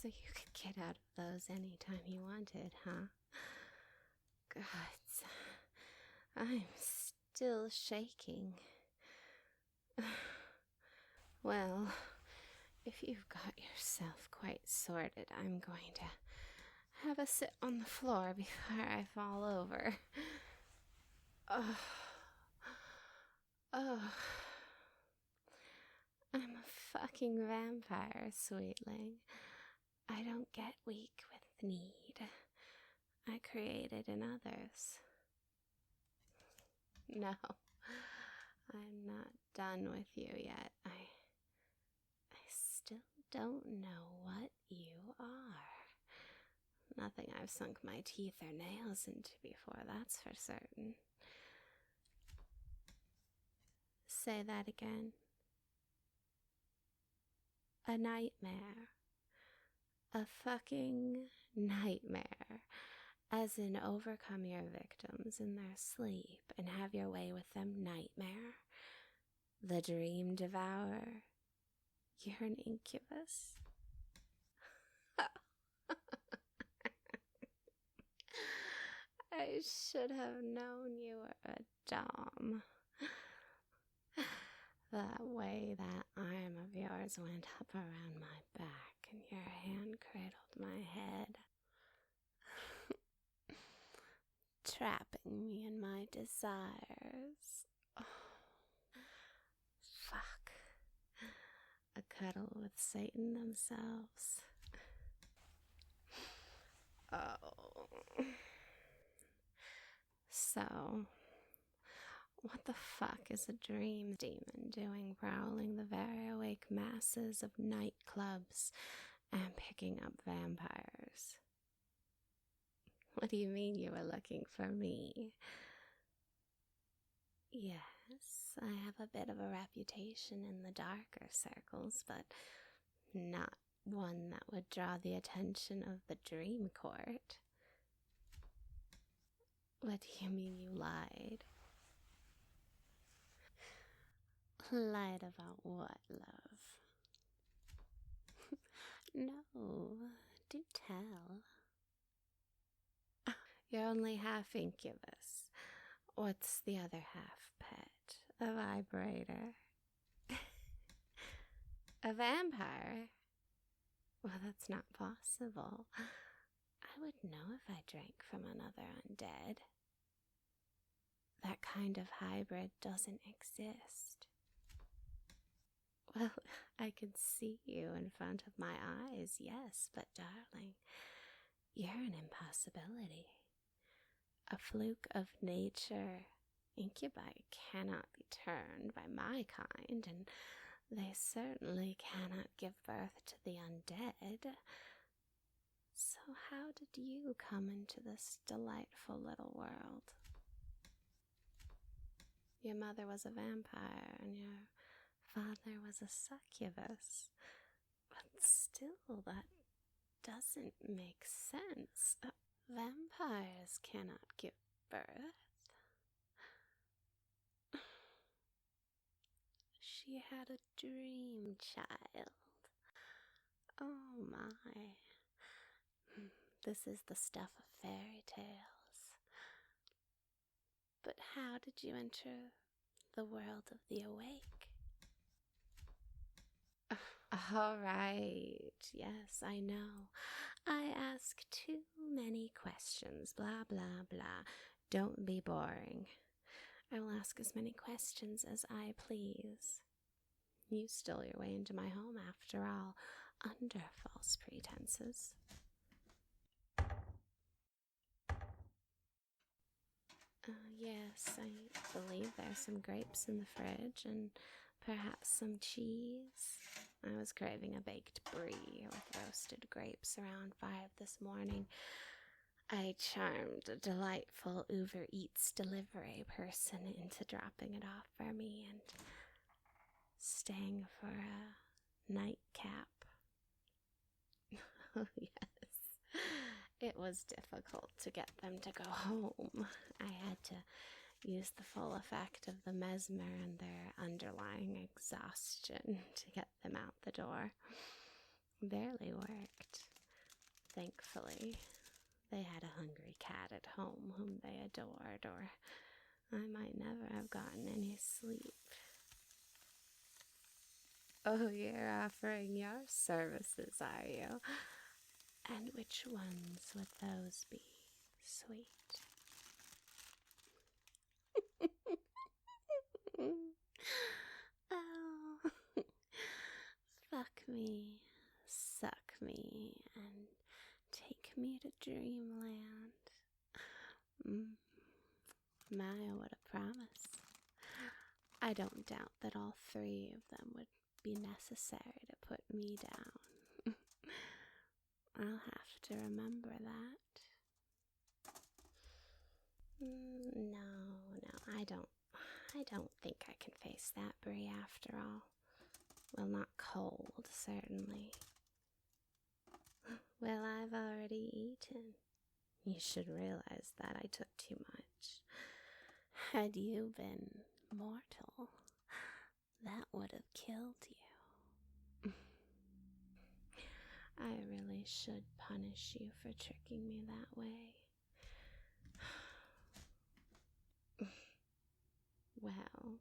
So you could get out of those anytime you wanted, huh? God, I'm still shaking. Well, if you've got yourself quite sorted, I'm going to have a sit on the floor before I fall over. Oh, I'm a fucking vampire, sweetling. I don't get weak with need. I create it in others. No, I'm not done with you yet. I still don't know what you are. Nothing I've sunk my teeth or nails into before, that's for certain. Say that again. A nightmare. A fucking nightmare. As in overcome your victims in their sleep and have your way with them, nightmare. The dream devourer. You're an incubus. I should have known you were a dom. That way that arm of yours went up around my back and your hand cradled my head, trapping me in my desires. Oh, fuck. A cuddle with Satan themselves. Oh. So, what the fuck is a dream demon doing prowling the very awake masses of nightclubs and picking up vampires? What do you mean you were looking for me? Yes, I have a bit of a reputation in the darker circles, but not one that would draw the attention of the Dream Court. What do you mean you lied? Lied about what, love? No, do tell. You're only half incubus. What's the other half, pet? A vibrator? A vampire? Well, that's not possible. I would know if I drank from another undead. That kind of hybrid doesn't exist. Well, I can see you in front of my eyes, yes, but darling, you're an impossibility. A fluke of nature. Incubi cannot be turned by my kind, and they certainly cannot give birth to the undead. So how did you come into this delightful little world? Your mother was a vampire, and your father was a succubus. But still, that doesn't make sense. Vampires cannot give birth. She had a dream child. Oh my. This is the stuff of fairy tales. But how did you enter the world of the awake? All right. Yes, I know. I ask too many questions. Blah, blah, blah. Don't be boring. I will ask as many questions as I please. You stole your way into my home, after all, under false pretenses. Yes, I believe there's some grapes in the fridge and perhaps some cheese. I was craving a baked brie with roasted grapes around 5 this morning. I charmed a delightful Uber Eats delivery person into dropping it off for me and staying for a nightcap. Oh, yes. It was difficult to get them to go home. I had to use the full effect of the mesmer and their underlying exhaustion to get them out the door. Barely worked. Thankfully, they had a hungry cat at home whom they adored, or I might never have gotten any sleep. Oh, you're offering your services, are you? And which ones would those be, sweet? Oh, fuck me, suck me, and take me to dreamland. My, what a promise. I don't doubt that all three of them would be necessary to put me down. I'll have to remember that. No, I don't think I can face that, Brie, after all. Well, not cold, certainly. Well, I've already eaten. You should realize that I took too much. Had you been mortal, that would have killed you. I really should punish you for tricking me that way. Well,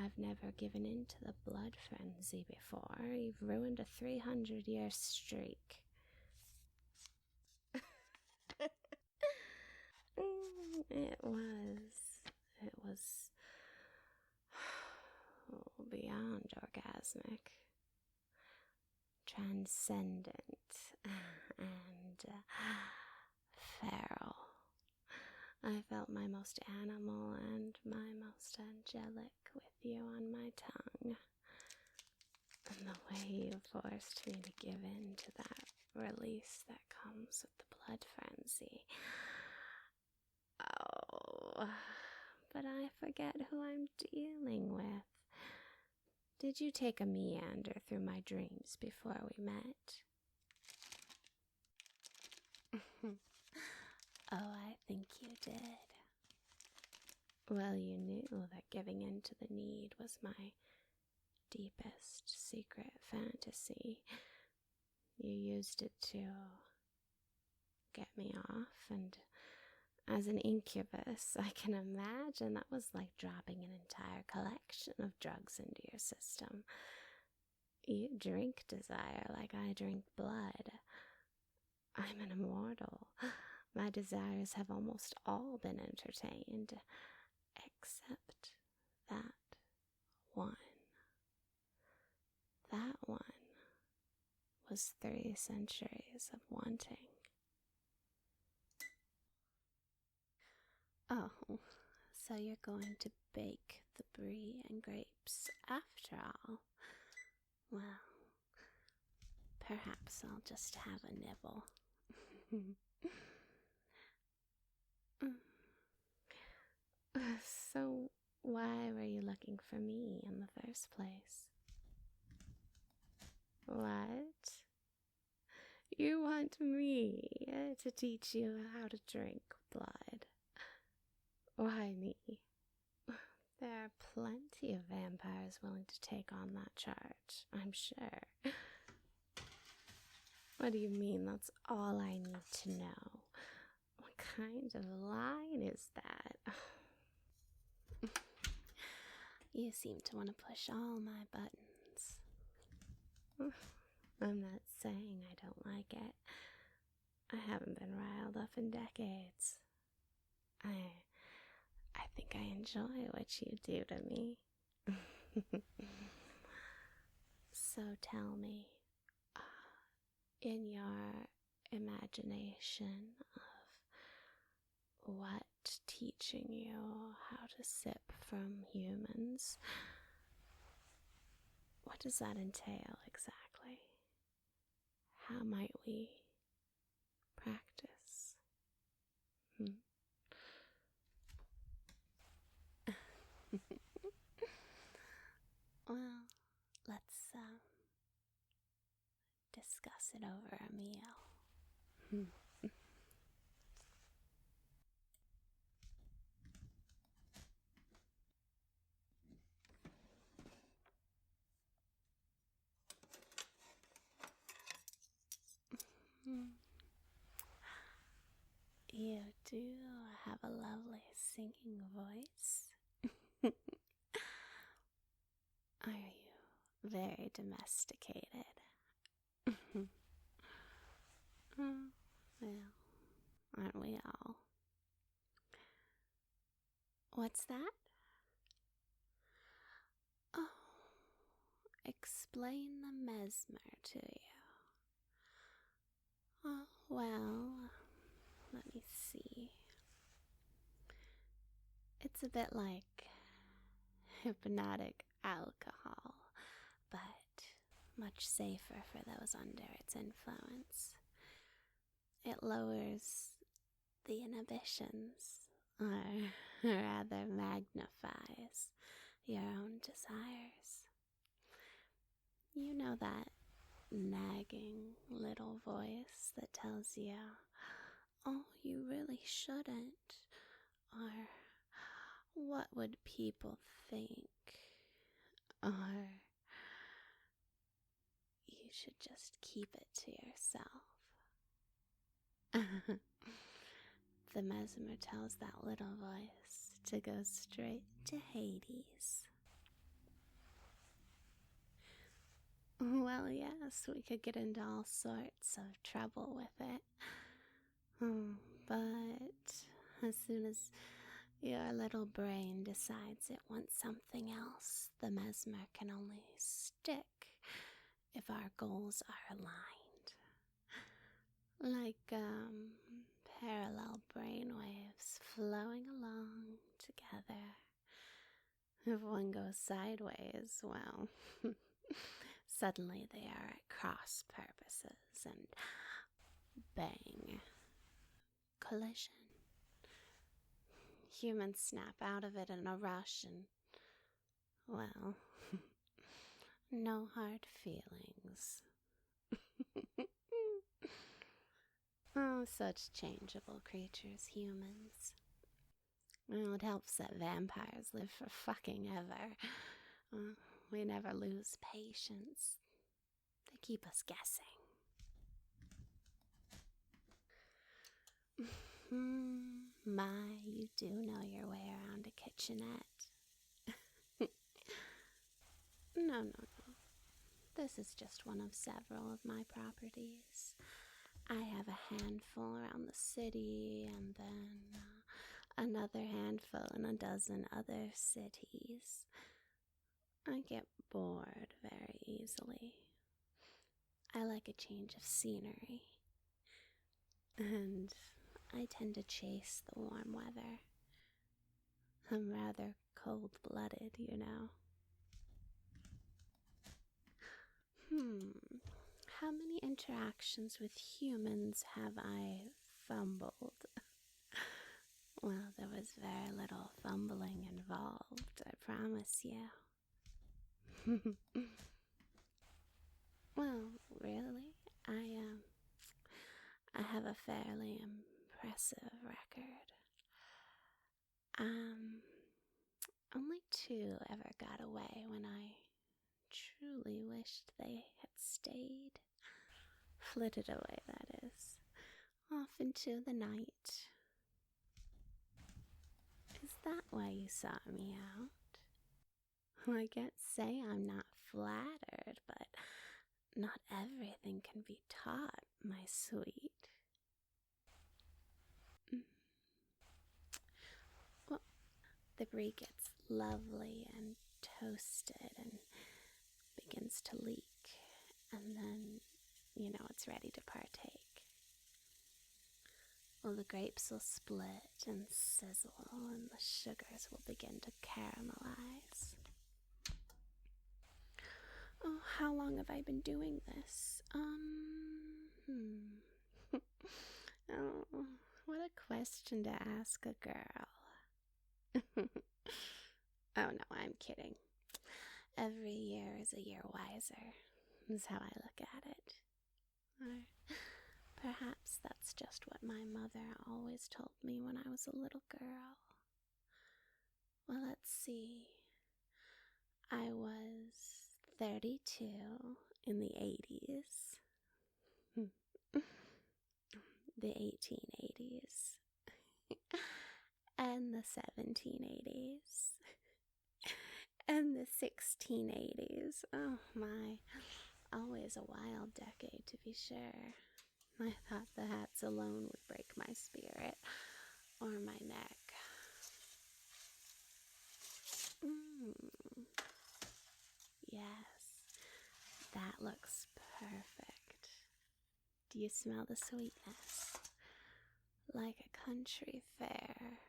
I've never given in to the blood frenzy before. You've ruined a 300-year streak. It was beyond orgasmic, transcendent, and feral. I felt my most animal and my most angelic with you on my tongue. And the way you forced me to give in to that release that comes with the blood frenzy. Oh, but I forget who I'm dealing with. Did you take a meander through my dreams before we met? Oh, I think you did. Well, you knew that giving in to the need was my deepest secret fantasy. You used it to get me off, and as an incubus, I can imagine that was like dropping an entire collection of drugs into your system. You drink desire like I drink blood. I'm an immortal. My desires have almost all been entertained, except that one. That one was 3 centuries of wanting. Oh, so you're going to bake the brie and grapes after all? Well, perhaps I'll just have a nibble. So, why were you looking for me in the first place? What? You want me to teach you how to drink blood? Why me? There are plenty of vampires willing to take on that charge, I'm sure. What do you mean that's all I need to know? What kind of line is that? You seem to want to push all my buttons. I'm not saying I don't like it. I haven't been riled up in decades. I think I enjoy what you do to me. So tell me, in your imagination of what teaching you how to sip from humans, what does that entail exactly? How might we practice? Well, let's discuss it over a meal. You do have a lovely singing voice. Are you very domesticated? Well, aren't we all? What's that? Oh, explain the mesmer to you. Oh, well, let me see. It's a bit like hypnotic alcohol, but much safer for those under its influence. It lowers the inhibitions, or rather magnifies your own desires. You know that nagging little voice that tells you, oh, you really shouldn't, or what would people think, or you should just keep it to yourself. The mesmer tells that little voice to go straight to Hades. Well, yes, we could get into all sorts of trouble with it. But as soon as your little brain decides it wants something else, the mesmer can only stick if our goals are aligned. Like, parallel brainwaves flowing along together. If one goes sideways, well, suddenly they are at cross purposes and bang, collision. Humans snap out of it in a rush and, well, no hard feelings. Oh, such changeable creatures, humans. Well, it helps that vampires live for fucking ever. We never lose patience. They keep us guessing. My, you do know your way around a kitchenette. No. This is just one of several of my properties. I have a handful around the city, and then another handful in a dozen other cities. I get bored very easily. I like a change of scenery. And I tend to chase the warm weather. I'm rather cold-blooded, you know. How many interactions with humans have I fumbled? Well, there was very little fumbling involved, I promise you. Well, really, I have a fairly impressive record. Only 2 ever got away when I truly wished they had stayed. Flitted away, that is, off into the night. Is that why you sought me out? I can't say I'm not flattered, but not everything can be taught, my sweet. Well, the brie gets lovely and toasted and begins to leak, and then, it's ready to partake. Well, the grapes will split and sizzle, and the sugars will begin to caramelize. Oh, how long have I been doing this? Oh, what a question to ask a girl. Oh no, I'm kidding. Every year is a year wiser, is how I look at it. Or perhaps that's just what my mother always told me when I was a little girl. Well, let's see. I was 32 in the 80s. the 1880s and the 1780s and the 1680s. Oh my, always a wild decade to be sure. I thought the hats alone would break my spirit or my neck. Yes, that looks perfect. Do you smell the sweetness? Like a country fair.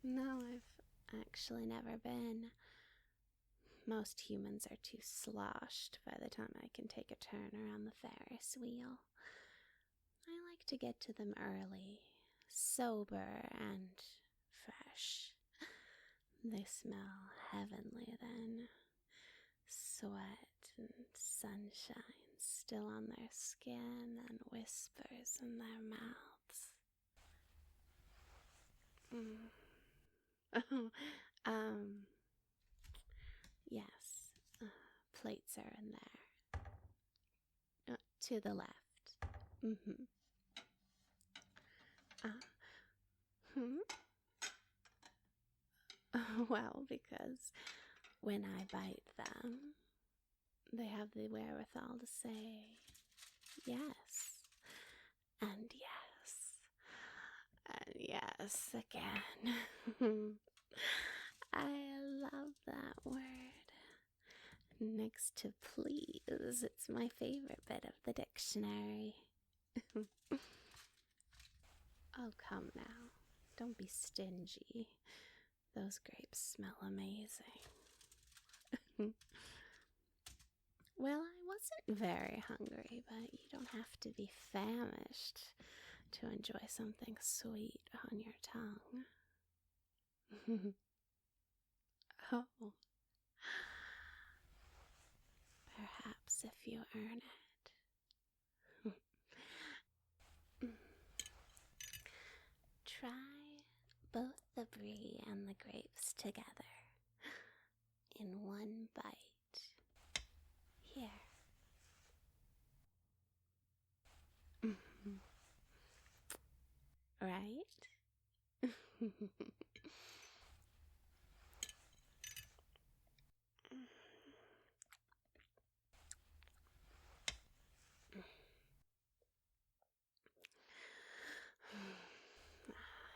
No, I've actually never been. Most humans are too sloshed by the time I can take a turn around the Ferris wheel. I like to get to them early, sober and fresh. They smell heavenly then. Sweat and sunshine still on their skin and whispers in their mouths. Oh, yes, plates are in there. To the left. Well, because when I bite them, they have the wherewithal to say yes, and yes, and yes again. I love that word. Next to please, it's my favorite bit of the dictionary. Oh, come now. Don't be stingy. Those grapes smell amazing. Well, I wasn't very hungry, but you don't have to be famished to enjoy something sweet on your tongue. Oh, perhaps if you earn it. Try both the brie and the grapes together in one bite. Here. Right?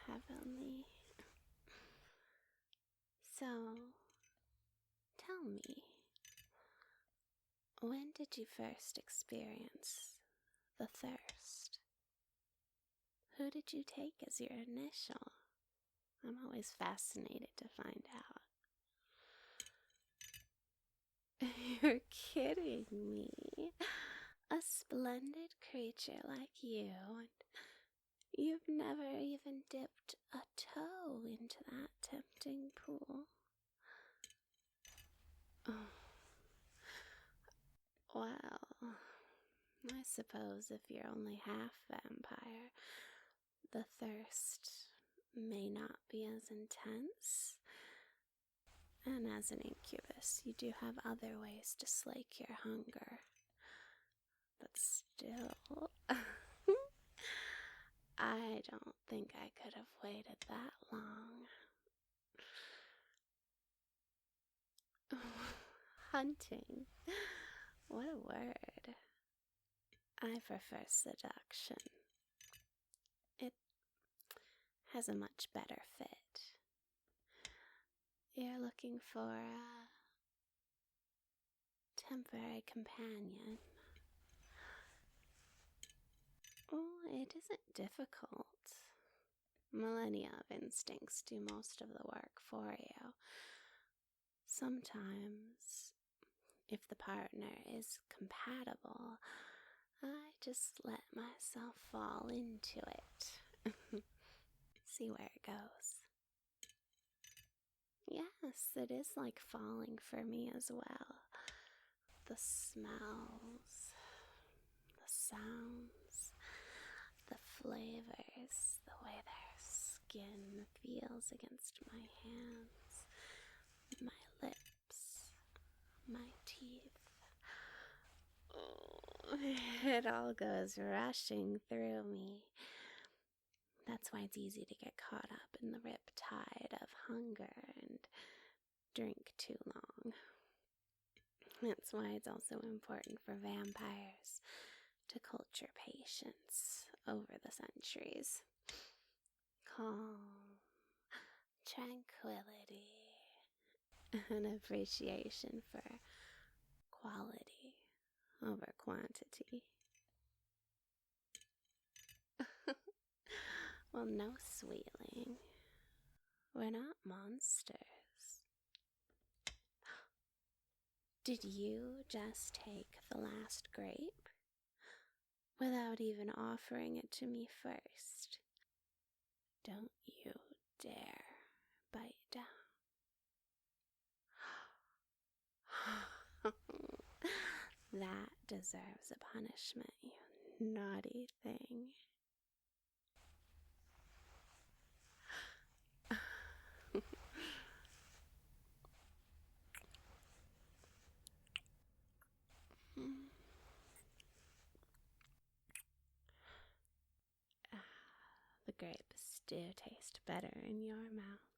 Heavenly. So, tell me, when did you first experience the thirst? Who did you take as your initial? I'm always fascinated to find out. You're kidding me. A splendid creature like you, and you've never even dipped a toe into that tempting pool. Oh. Well, I suppose if you're only half vampire, the thirst may not be as intense. And as an incubus, you do have other ways to slake your hunger. But still, I don't think I could have waited that long. Hunting. What a word. I prefer seduction. It has a much better fit. You're looking for a temporary companion. Oh, it isn't difficult. Millennia of instincts do most of the work for you. Sometimes, if the partner is compatible, I just let myself fall into it. See where it goes. Yes, it is like falling for me as well. The smells, the sounds, the flavors, the way their skin feels against my hands, my lips, my teeth. Oh, It all goes rushing through me. That's why it's easy to get caught up in the riptide of hunger and drink too long. That's why it's also important for vampires to culture patience over the centuries. Calm, tranquility, and appreciation for quality over quantity. Well, no, sweetling. We're not monsters. Did you just take the last grape without even offering it to me first? Don't you dare bite down. That deserves a punishment, you naughty thing. The grapes do taste better in your mouth.